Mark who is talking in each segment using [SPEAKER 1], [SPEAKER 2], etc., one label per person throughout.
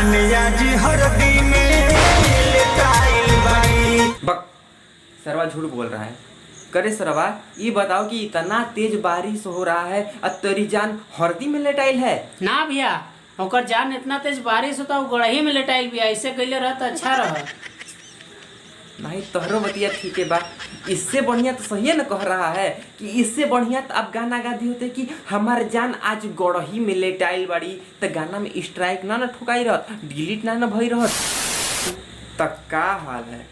[SPEAKER 1] जान आज हरदी में लेटाइल बाई।
[SPEAKER 2] बक सरवा झूठ बोल रहा है। करे सरवा ये बताओ कि इतना तेज बारिश हो रहा है और तेरी जान हरदी में लेटाइल है।
[SPEAKER 3] ना भैया ओकर जान इतना तेज बारिश होता वो गड़ही में लेटाइल भी ऐसे कैले रहता अच्छा रह।
[SPEAKER 2] नहीं तोहरो बतिया ठीक है बा। इससे बढ़िया तो सही है ना कह रहा है कि इससे बढ़िया तो अब गाना गा दी होते कि हमार जान आज गड़ही में लेटाइल बाड़ी तो गाना में स्ट्राइक ना ठुकाई रहत, डिलीट ना भई रहत। तक का हाल है।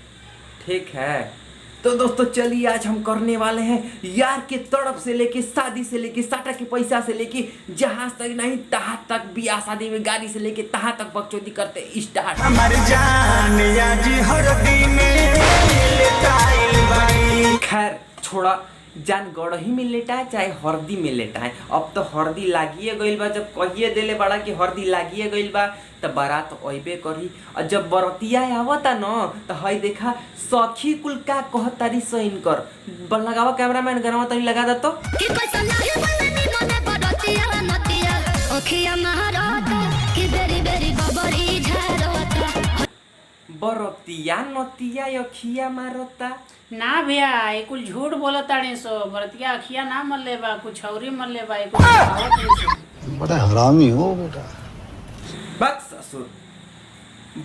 [SPEAKER 2] ठीक है तो दोस्तों चलिए आज हम करने वाले हैं यार के तड़प से लेके शादी से लेके साटा के पैसा से लेके जहाज तक नहीं तहाँ तक बियाह शादी में गाड़ी से लेके तहाँ तक बकचोदी करते स्टार्ट।
[SPEAKER 1] हमार जान आज हरदी में लेटाइल बाई।
[SPEAKER 2] खैर छोड़ा, जान गड़ही में लेटाए चाहे हरदी में लेटाए, अब तो हरदी लागिए गइल बा। जब कहिए देले बड़ा कि हरदी लागिए गइल बा तो बारात अइबे करी। और जब बरतिया आवता न तो हई देखा सखी कुल का कहतारी सो इनकर लगावा कैमरामैन गरवा तनी लगा दे तो
[SPEAKER 4] कि पैसा नाही बोलनी मने बड़तिया नतिया ओखिया महाराता कि बेरी बेरी बबरी झारता।
[SPEAKER 2] बरतिया नतिया अखिया मारता।
[SPEAKER 3] ना भैया ये कुल झूठ बोलत ताड़े सो भरतिया अखिया ना मरले बा कुछ औरी मरले बा ये कुछ आवत नहीं सो।
[SPEAKER 5] बड़ा हरामी हो बेटा।
[SPEAKER 2] बक ससुर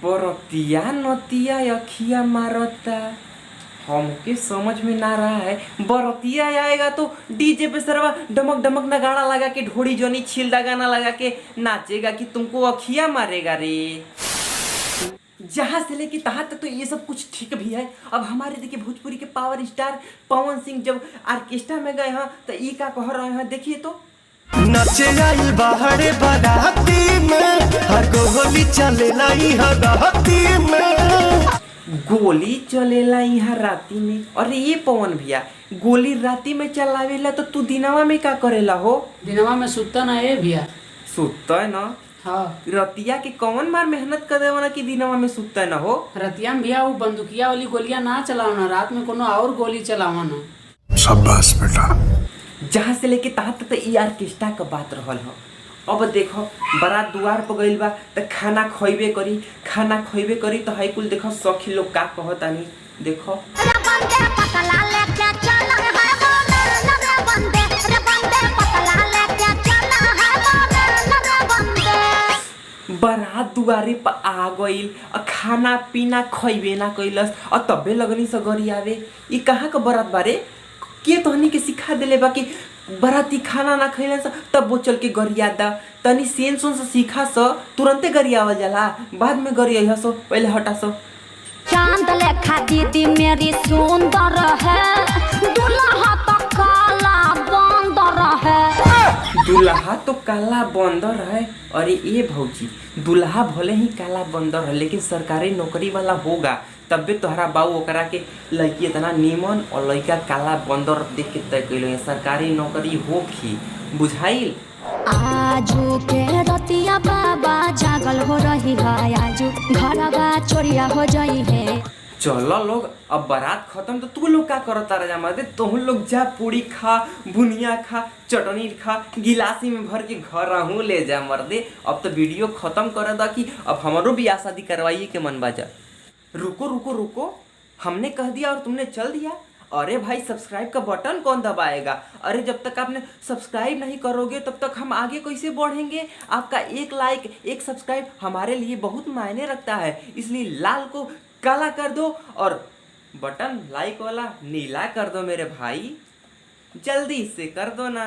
[SPEAKER 2] बरतिया नतिया अखिया मारता हमके समझ में ना रहा है। बरतिया आएगा तो डीजे पे सरवा डमक डमक नगाड़ा लगा के ढोड़ी जोनी छिलदा गाना लगा के नाचेगा कि तुमको अखिया मारेगा रे। जहाँ से लेके तहाँ तक तो ये सब कुछ ठीक भी है। अब हमारे देखिए भोजपुरी के पावर स्टार पवन सिंह जब ऑर्केस्ट्रा में गए हैं तो ये क्या कह रहे हैं देखिए तो
[SPEAKER 1] नचे आई बाहरे बाराती में हर गोली चलेला इहा राती में।
[SPEAKER 2] गोली चलेला यहाँ राती में। अरे ये पवन भैया गोली राती में चलावेला तो तू दिनवा में क्या करेला हो?
[SPEAKER 3] दिनवा में सुता ना है भैया।
[SPEAKER 2] सुतता है ना।
[SPEAKER 3] हाँ
[SPEAKER 2] रतिया के कौन बार मेहनत कर देवना कि दिनवा में सुतता है ना हो?
[SPEAKER 3] रतिया में भैया वो बंदूकिया वाली गोलियां ना चलावना, रात में कोनो और गोली चलावना।
[SPEAKER 5] शाबाश बेटा।
[SPEAKER 2] जहाँ से लेके तहाँ तक तो ई ऑर्केस्ट्रा का बात रहल हो। अब देखो बारात दुआर पर गइल बा तो खाना खइबे करी, खाना खइबे करी तो हाई कुल देखो सखी लोग का कहतानी देखो।
[SPEAKER 4] रे बंदे पतला लेके चल है बोले रे बंदे रे बंदे पतला लेके चल है बोले रे बंदे।
[SPEAKER 2] बारात दुआरे पर आ गइल और खाना पीना खइबे ना कइलस और तबे लगनी से गरी आवे। ई कहाँ का बारात बारे के तहनी के सिखा देले बा कि बाराती खाना ना खइलन स तब वो चल के गरिया दा। तनी सेन सुन से सीखा स तुरंते गरियावल जाला, बाद में गरिया सो पहले हटा सो।
[SPEAKER 4] चांद लेखा दीदी मेरी सुंदर है दुल्हा तो काला बंदर है।
[SPEAKER 2] दुल्हा तो काला बंदर है। अरे ये भौजी दुल्हा भले ही काला बंदर है लेकिन सरकारी नौकरी वाला होगा तबे तोहरा बाऊ ओकरा के लड़की इतना नीमन और लड़का काला बंदर देख के तय कैलो सरकारी नौकरी होखी बुझाइल।
[SPEAKER 4] आजू के रतिया बाबा जागल हो रही है आजू घरवा चोरिया हो जाई है।
[SPEAKER 2] चलो लोग अब बारात खत्म तो तू लोग का करता रह मर्दे तुम लोग जा पूरी खा बुनिया खा चटनी खा गिलासी में भर के घर रहूँ ले जा मर्दे। अब तो वीडियो खत्म कर दा कि अब हमारो भी शादी करवाइए के मन बाजा। रुको रुको रुको हमने कह दिया और तुमने चल दिया। अरे भाई सब्सक्राइब का बटन कौन दबाएगा? अरे जब तक आपने सब्सक्राइब नहीं करोगे तब तक हम आगे कैसे बढ़ेंगे? आपका एक लाइक एक सब्सक्राइब हमारे लिए बहुत मायने रखता है, इसलिए लाल को काला कर दो और बटन लाइक वाला नीला कर दो मेरे भाई, जल्दी से कर दो ना।